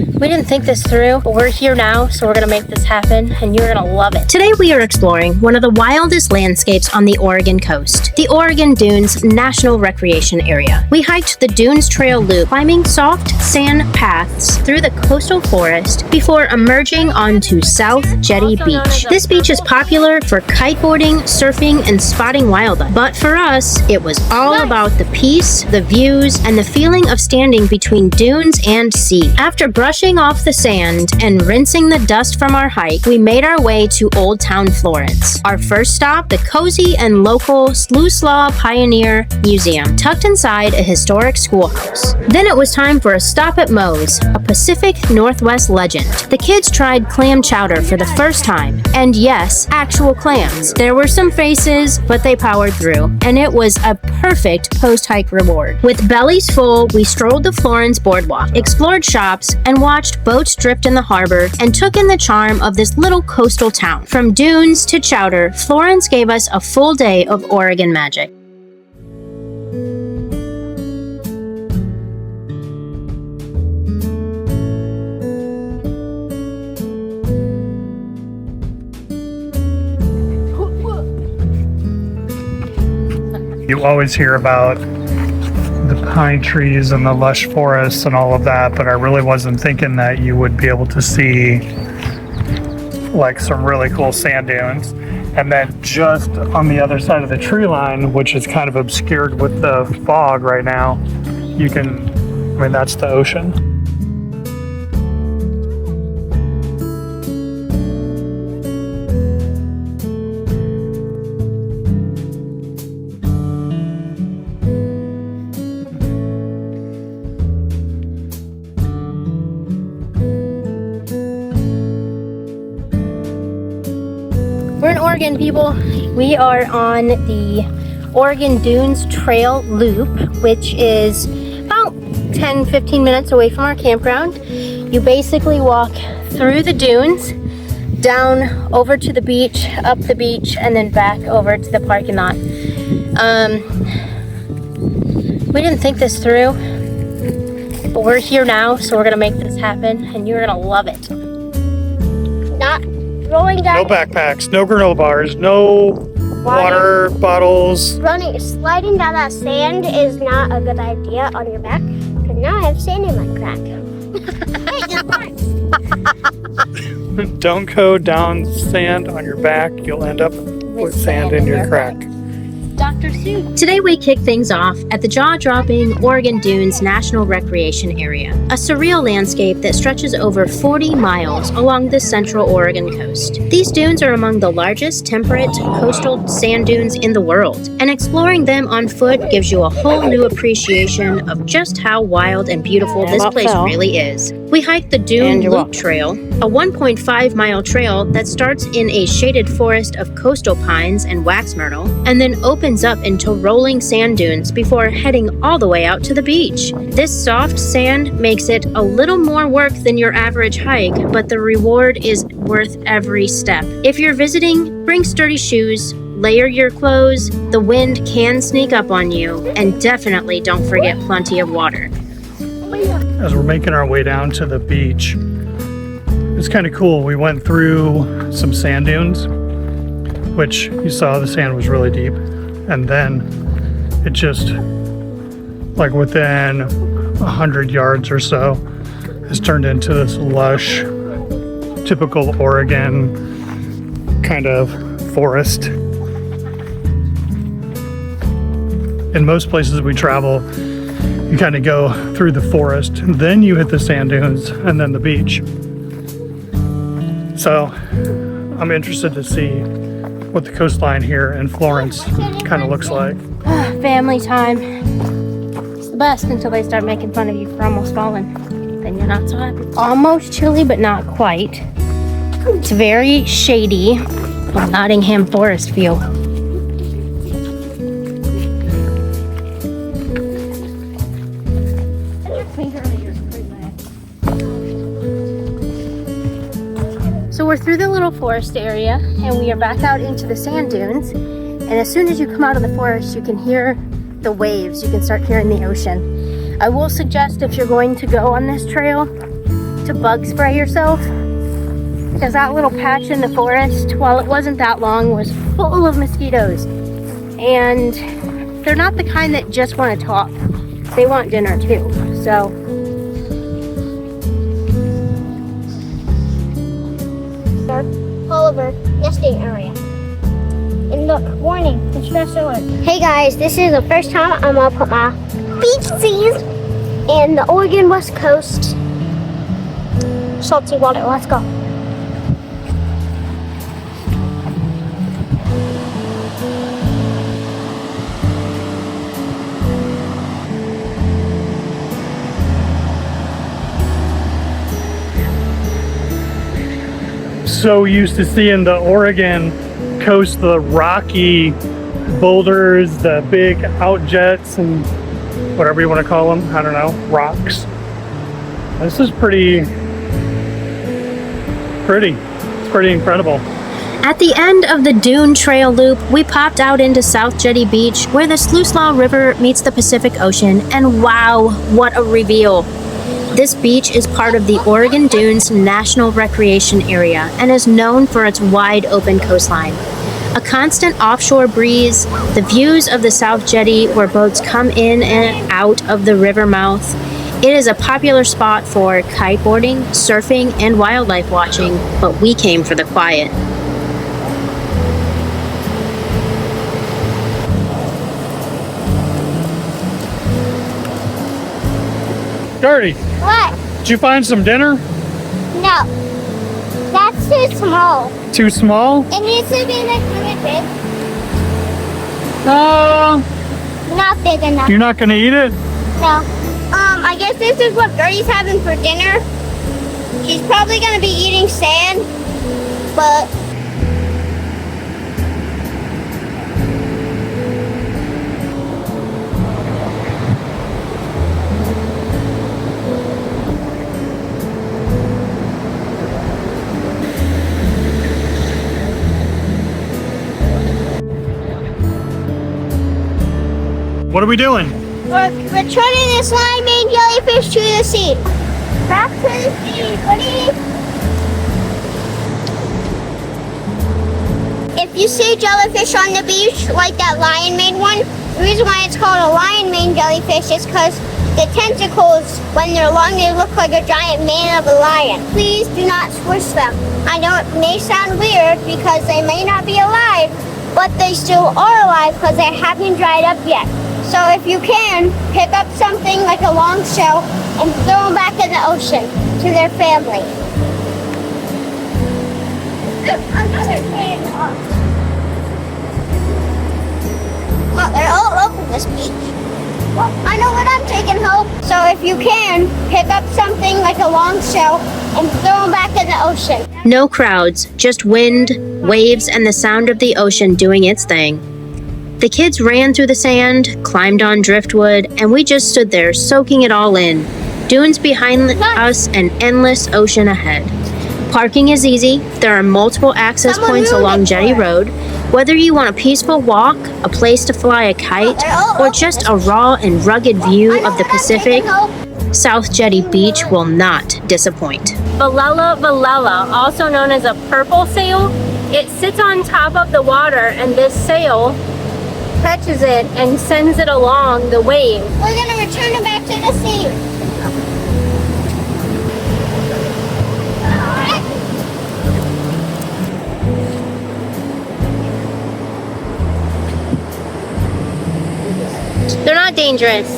We didn't think this through, but we're here now, so we're gonna make this happen, and you're gonna love it. Today we are exploring one of the wildest landscapes on the Oregon coast, the Oregon Dunes National Recreation Area. We hiked the Dunes Trail Loop, climbing soft sand paths through the coastal forest before emerging onto South Jetty Beach. This beach is popular for kiteboarding, surfing, and spotting wildlife. But for us, it was all about the peace, the views, and the feeling of standing between dunes and sea. After brushing off the sand and rinsing the dust from our hike, we made our way to Old Town Florence. Our first stop, the cozy and local Sluislaw Pioneer Museum, tucked inside a historic schoolhouse. Then it was time for a stop at Moe's, a Pacific Northwest legend. The kids tried clam chowder for the first time, and yes, actual clams. There were some faces, but they powered through, and it was a perfect post-hike reward. With bellies full, we strolled the Florence boardwalk, explored shops, and watched boats drift in the harbor, and took in the charm of this little coastal town. From dunes to chowder, Florence gave us a full day of Oregon magic. You always hear about the pine trees and the lush forests and all of that, but I really wasn't thinking that you would be able to see like some really cool sand dunes. And then just on the other side of the tree line, which is kind of obscured with the fog right now, that's the ocean. We're in Oregon, people. We are on the Oregon Dunes Trail Loop, which is about 10-15 minutes away from our campground. You basically walk through the dunes, down over to the beach, up the beach, and then back over to the parking lot. We didn't think this through, but we're here now, so we're gonna make this happen, and you're gonna love it. Not rolling down. No backpacks, no granola bars, no water bottles. Sliding down that sand is not a good idea on your back, because now I have sand in my crack. Hey, Don't go down sand on your back. You'll end up with sand in your crack. Dr. Seuss. Today we kick things off at the jaw-dropping Oregon Dunes National Recreation Area, a surreal landscape that stretches over 40 miles along the central Oregon coast. These dunes are among the largest temperate coastal sand dunes in the world, and exploring them on foot gives you a whole new appreciation of just how wild and beautiful this place really is. We hiked the Dune Loop Trail, a 1.5-mile trail that starts in a shaded forest of coastal pines and wax myrtle, and then opens up into rolling sand dunes before heading all the way out to the beach. This soft sand makes it a little more work than your average hike, but the reward is worth every step. If you're visiting, bring sturdy shoes, layer your clothes, the wind can sneak up on you, and definitely don't forget plenty of water. As we're making our way down to the beach, it's kind of cool. We went through some sand dunes, which you saw the sand was really deep. And then it just, like within 100 yards or so, has turned into this lush, typical Oregon kind of forest. In most places we travel, you kind of go through the forest, and then you hit the sand dunes, and then the beach. So I'm interested to see what the coastline here in Florence kind of looks like. Family time. It's the best until they start making fun of you for almost falling. Then you're not so happy. Almost chilly, but not quite. It's very shady. A Nottingham Forest feel. So we're through the little forest area, and we are back out into the sand dunes. And as soon as you come out of the forest, you can hear the waves. You can start hearing the ocean. I will suggest, if you're going to go on this trail, to to bug spray yourself, because that little patch in the forest, while it wasn't that long, was full of mosquitoes. And they're not the kind that just want to talk. They want dinner too. So Oliver nesting area. And look, warning, distress alert. Hey guys, this is the first time I'm gonna put my beach scenes in the Oregon West Coast. Salty water, let's go. So used to seeing the Oregon coast, the rocky boulders, the big out jets, and whatever you want to call them, I don't know, rocks. This is pretty. It's pretty incredible. at the end of the Dune Trail loop, we popped out into South Jetty Beach, where the Sluice River meets the Pacific Ocean, and wow, what a reveal! This beach is part of the Oregon Dunes National Recreation Area and is known for its wide open coastline. A constant offshore breeze, the views of the South Jetty where boats come in and out of the river mouth. It is a popular spot for kiteboarding, surfing, and wildlife watching, but we came for the quiet. Gertie, What? did you find some dinner? No. That's too small. Too small? It needs to be like really big. Not big enough. You're not gonna eat it? No. I guess this is what Gertie's having for dinner. She's probably gonna be eating sand, but What are we doing? we're returning this line main jellyfish to the sea. Back to the sea, buddy. If you see jellyfish on the beach, like that lion mane one, the reason why it's called a lion mane jellyfish is because the tentacles, when they're long, they look like a giant mane of a lion. Please do not squish them. I know it may sound weird because they may not be alive, but they still are alive because they haven't dried up yet. So if you can, pick up something like a long shell and throw them back in the ocean to their family. Well, they're all over this beach. Well, I know what I'm taking home. So if you can, pick up something like a long shell and throw them back in the ocean. No crowds, just wind, waves, and the sound of the ocean doing its thing. The kids ran through the sand, climbed on driftwood, and we just stood there soaking it all in. Dunes behind us and endless ocean ahead. Parking is easy. There are multiple access points along Jetty Road. Whether you want a peaceful walk, a place to fly a kite, or just a raw and rugged view of the Pacific, South Jetty Beach will not disappoint. Velela, also known as a purple sail, it sits on top of the water, and this sail catches it and sends it along the wave. We're gonna return it back to the sea. They're not dangerous.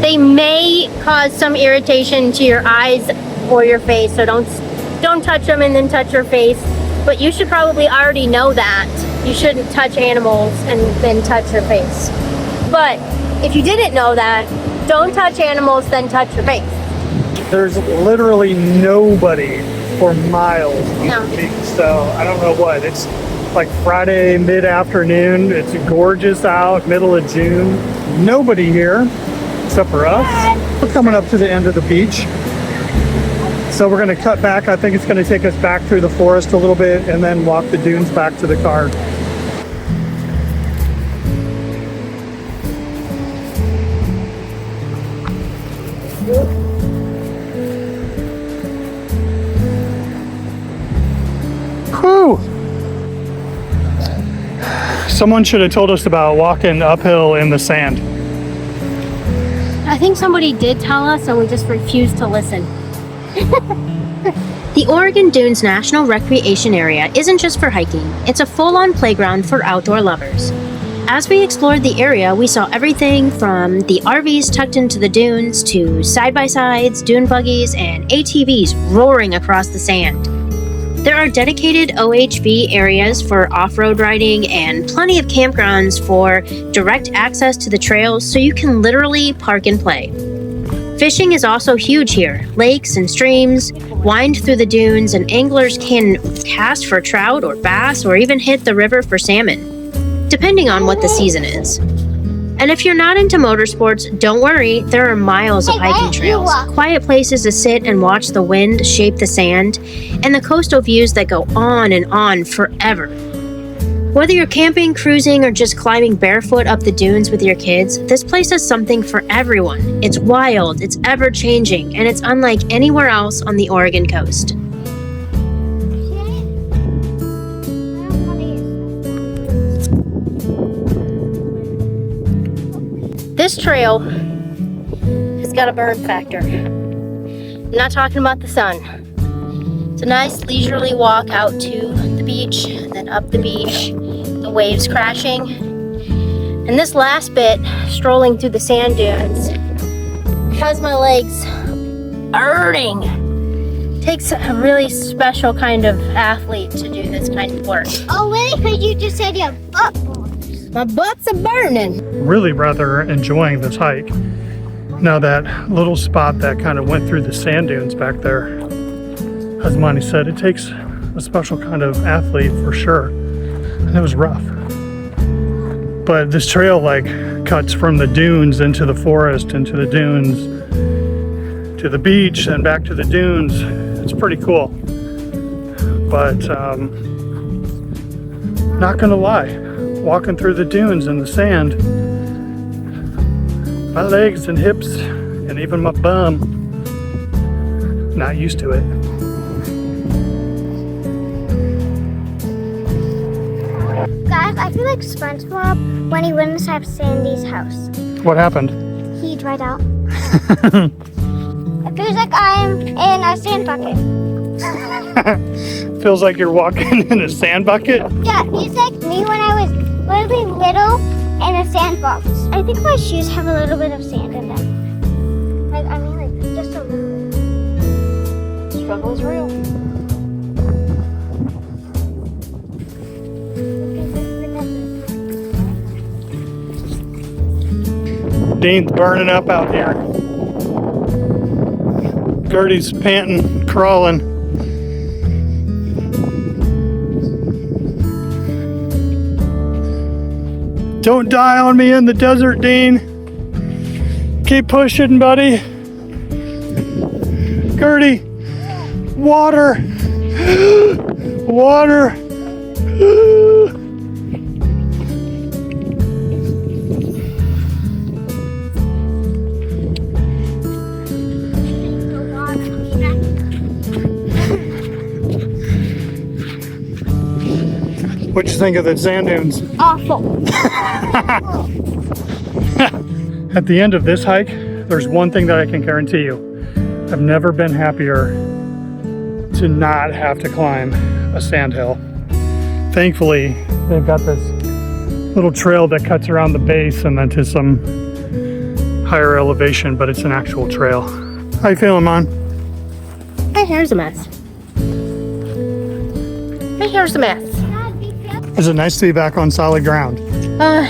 They may cause some irritation to your eyes or your face, so don't touch them and then touch your face. But you should probably already know that. You shouldn't touch animals and then touch your face. But if you didn't know that, don't touch animals, then touch your face. There's literally nobody for miles on No. the beach, so I don't know what. It's like Friday mid-afternoon. It's gorgeous out, middle of June. Nobody here except for us. We're coming up to the end of the beach. So we're going to cut back. I think it's going to take us back through the forest a little bit and then walk the dunes back to the car. Someone should have told us about walking uphill in the sand. I think somebody did tell us and we just refused to listen. The Oregon Dunes National Recreation Area isn't just for hiking, it's a full-on playground for outdoor lovers. As we explored the area, we saw everything from the RVs tucked into the dunes to side-by-sides, dune buggies, and ATVs roaring across the sand. There are dedicated OHV areas for off-road riding and plenty of campgrounds for direct access to the trails so you can literally park and play. Fishing is also huge here. Lakes and streams wind through the dunes and anglers can cast for trout or bass or even hit the river for salmon, depending on what the season is. And if you're not into motorsports, don't worry, there are miles of hiking trails, quiet places to sit and watch the wind shape the sand, and the coastal views that go on forever. Whether you're camping, cruising, or just climbing barefoot up the dunes with your kids, this place has something for everyone. It's wild, it's ever-changing, and it's unlike anywhere else on the Oregon coast. This trail has got a burn factor. I'm not talking about the sun. It's a nice leisurely walk out to the beach, and then up the beach, the waves crashing. And this last bit, strolling through the sand dunes, has my legs hurting. Takes a really special kind of athlete to do this kind of work. Oh, really? Because you just said your butt burns. My butt's a burning. Really rather enjoying this hike. Now that little spot that kind of went through the sand dunes back there, as Monty said, it takes a special kind of athlete for sure. And it was rough. But this trail like cuts from the dunes into the forest, into the dunes, to the beach, and back to the dunes. It's pretty cool. But not gonna lie, walking through the dunes in the sand, my legs and hips and even my bum, not used to it. Guys, I feel like SpongeBob when he went inside Sandy's house. What happened? He dried out. It feels like I'm in a sand bucket. Feels like you're walking in a sand bucket? Yeah, he's like me when I was literally little in a sandbox. I think my shoes have a little bit of sand in them. Like, I mean, like, just a little bit. Struggle is real. Dean's burning up out here. Gertie's panting, crawling. Don't die on me in the desert, Dean. Keep pushing, buddy. Gertie, water. Water. What'd you think of the sand dunes? Awful. At the end of this hike, there's one thing that I can guarantee you. I've never been happier to not have to climb a sand hill. Thankfully, they've got this little trail that cuts around the base and then to some higher elevation, but it's an actual trail. How you feeling, Mon? My hair's a mess. My hair's a mess. Is it nice to be back on solid ground?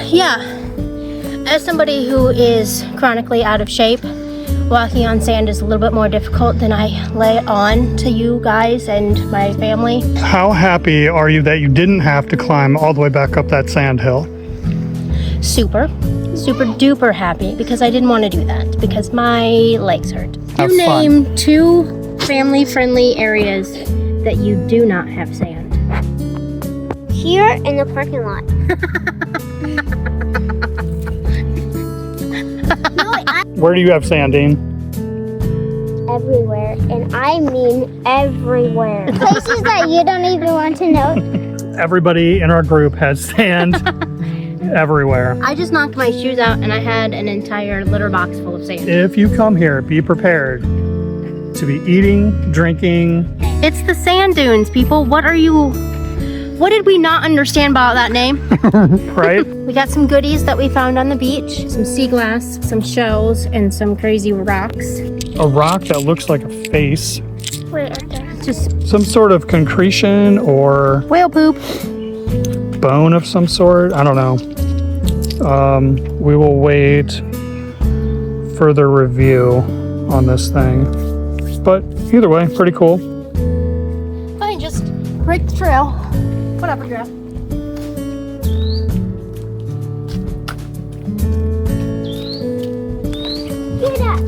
Yeah. As somebody who is chronically out of shape, walking on sand is a little bit more difficult than I lay on to you guys and my family. How happy are you that you didn't have to climb all the way back up that sand hill? Super duper happy because I didn't want to do that because my legs hurt. Have You fun. name 2 family-friendly areas that you do not have sand. Here in the parking lot. Where do you have sand, Dean? Everywhere, and I mean everywhere. Places that you don't even want to know. Everybody in our group has sand everywhere. I just knocked my shoes out and I had an entire litter box full of sand. If you come here, be prepared to be eating, drinking. It's the sand dunes, people. What did we not understand about that name? Right? We got some goodies that we found on the beach. Some sea glass, some shells, and some crazy rocks. A rock that looks like a face. Where are they? Just Some sort of concretion or whale poop. bone of some sort. I don't know. We will wait further review on this thing. But either way, pretty cool. Fine, just break the trail. Whatever, Jeff. Get up.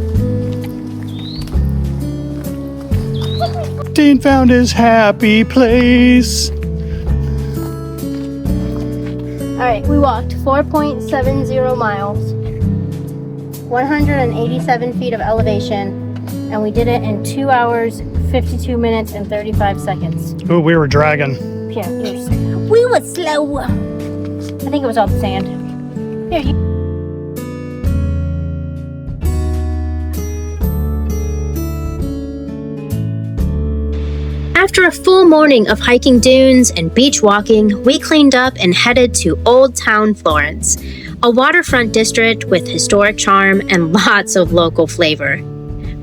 Dean found his happy place. All right, we walked 4.70 miles, 187 feet of elevation, and we did it in 2 hours, 52 minutes, and 35 seconds. Ooh, we were dragging. Yeah, we were slow. I think it was all the sand. Here, you. After a full morning of hiking dunes and beach walking, we cleaned up and headed to Old Town Florence, a waterfront district with historic charm and lots of local flavor.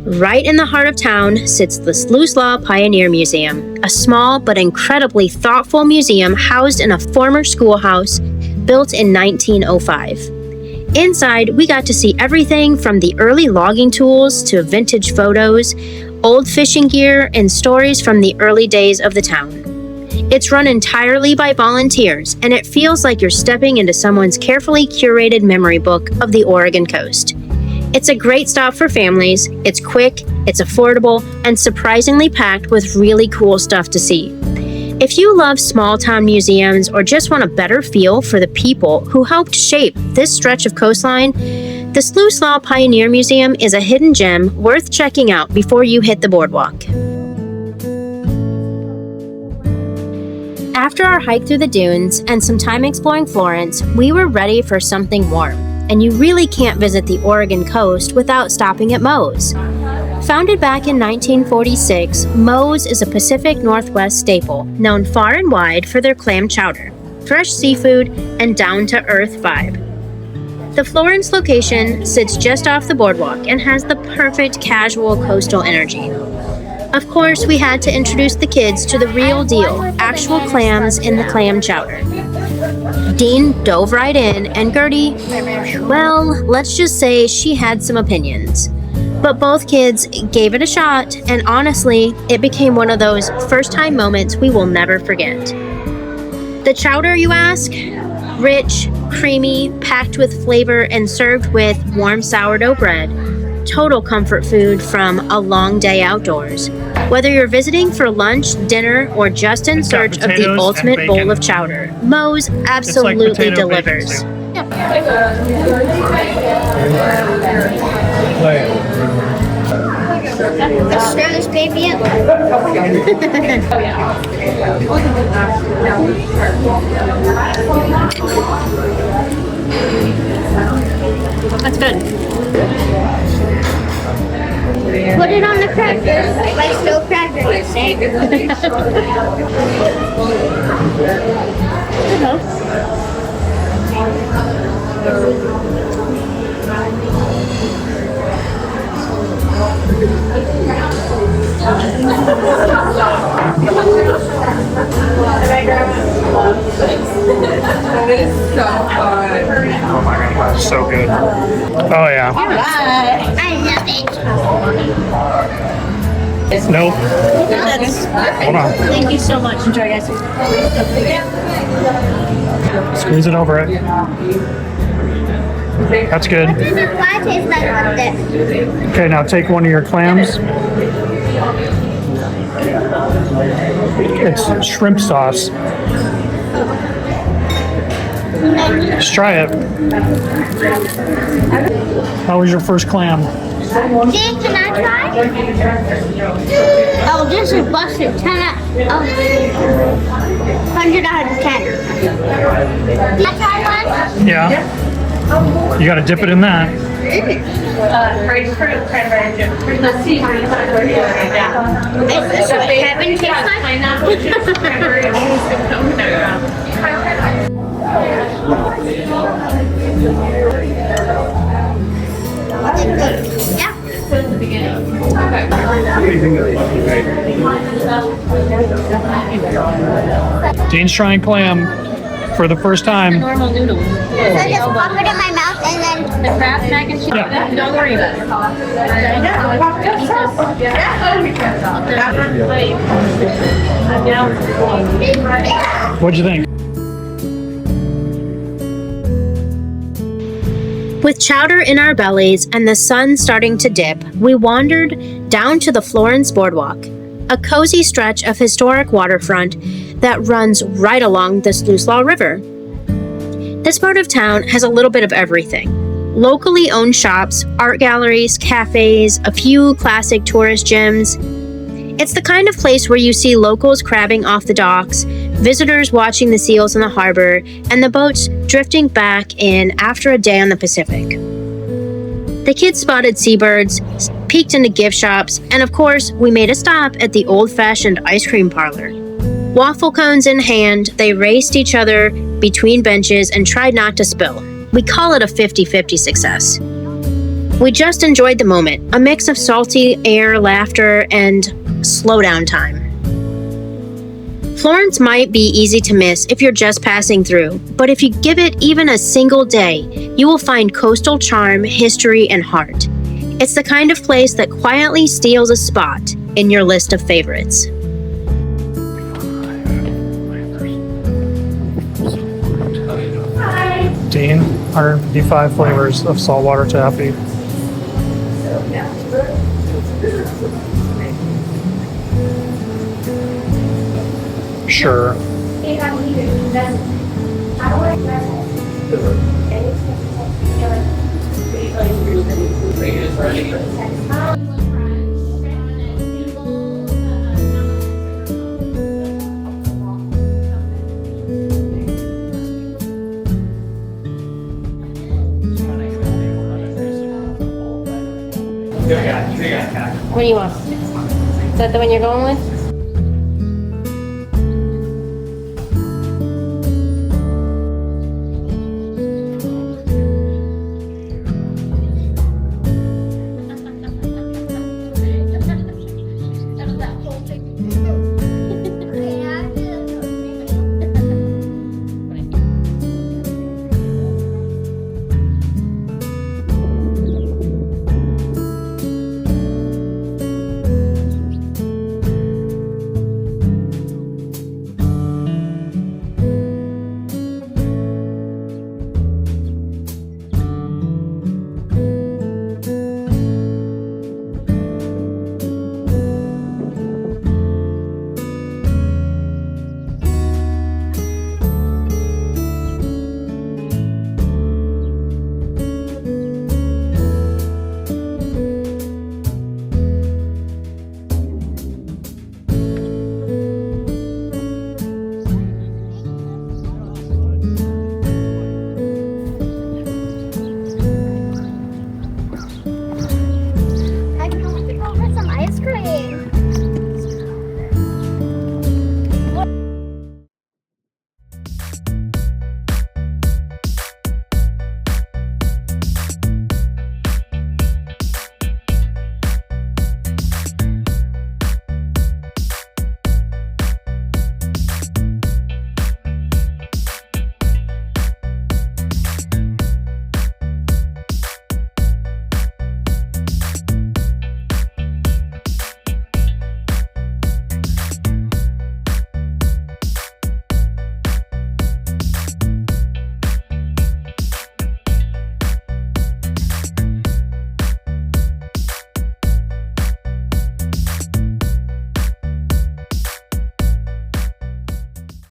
Right in the heart of town sits the Sluice Pioneer Museum, a small but incredibly thoughtful museum housed in a former schoolhouse built in 1905. Inside, we got to see everything from the early logging tools to vintage photos, old fishing gear, and stories from the early days of the town. It's run entirely by volunteers, and it feels like you're stepping into someone's carefully curated memory book of the Oregon coast. It's a great stop for families, it's quick, it's affordable, and surprisingly packed with really cool stuff to see. If you love small town museums or just want a better feel for the people who helped shape this stretch of coastline, the Sluice Pioneer Museum is a hidden gem worth checking out before you hit the boardwalk. After our hike through the dunes and some time exploring Florence, we were ready for something warm. And you really can't visit the Oregon coast without stopping at Moe's. Founded back in 1946, Moe's is a Pacific Northwest staple, known far and wide for their clam chowder, fresh seafood, and down-to-earth vibe. The Florence location sits just off the boardwalk and has the perfect casual coastal energy. Of course, we had to introduce the kids to the real deal, actual clams in the clam chowder. Dean dove right in, and Gertie, well, let's just say she had some opinions. But both kids gave it a shot, and honestly, it became one of those first-time moments we will never forget. The chowder, you ask? Rich, creamy, packed with flavor, and served with warm sourdough bread. Total comfort food from a long day outdoors. Whether you're visiting for lunch, dinner, or just in search of the ultimate bowl of chowder, Moe's absolutely delivers. Let's stir this baby up. That's good. Put it on the crackers. Like snow crackers. Oh my god, so good. Oh yeah. I love it. Nope. Hold on. Thank you so much. Enjoy, guys. Squeeze it over it. That's good. What does the fly taste like with this? Okay, now take one of your clams. It's shrimp sauce. Let's try it. How was your first clam? Jake, can I try? Oh, this is busted. 10 out of 100 out of 10. Can I try one? Yeah. You gotta dip it in that. Is this what heaven tastes like? Yeah. Dean's trying clam for the first time. Normal noodles. So I just pop it in my mouth and then The Kraft mac and cheese. Yeah. Don't worry about it. What'd you think? With chowder in our bellies and the sun starting to dip, we wandered down to the Florence boardwalk, a cozy stretch of historic waterfront that runs right along the Sluice River. This part of town has a little bit of everything. Locally owned shops, art galleries, cafes, a few classic tourist gyms. It's the kind of place where you see locals crabbing off the docks, visitors watching the seals in the harbor, and the boats drifting back in after a day on the Pacific. The kids spotted seabirds, peeked into gift shops, and of course, we made a stop at the old-fashioned ice cream parlor. Waffle cones in hand, they raced each other between benches and tried not to spill. We call it a 50-50 success. We just enjoyed the moment, a mix of salty air, laughter, and slow down time. Florence might be easy to miss if you're just passing through, but if you give it even a single day, you will find coastal charm, history, and heart. It's the kind of place that quietly steals a spot in your list of favorites. Dean, 155 flavors of saltwater taffy. Sure. What do you want? Is that the one you're going with?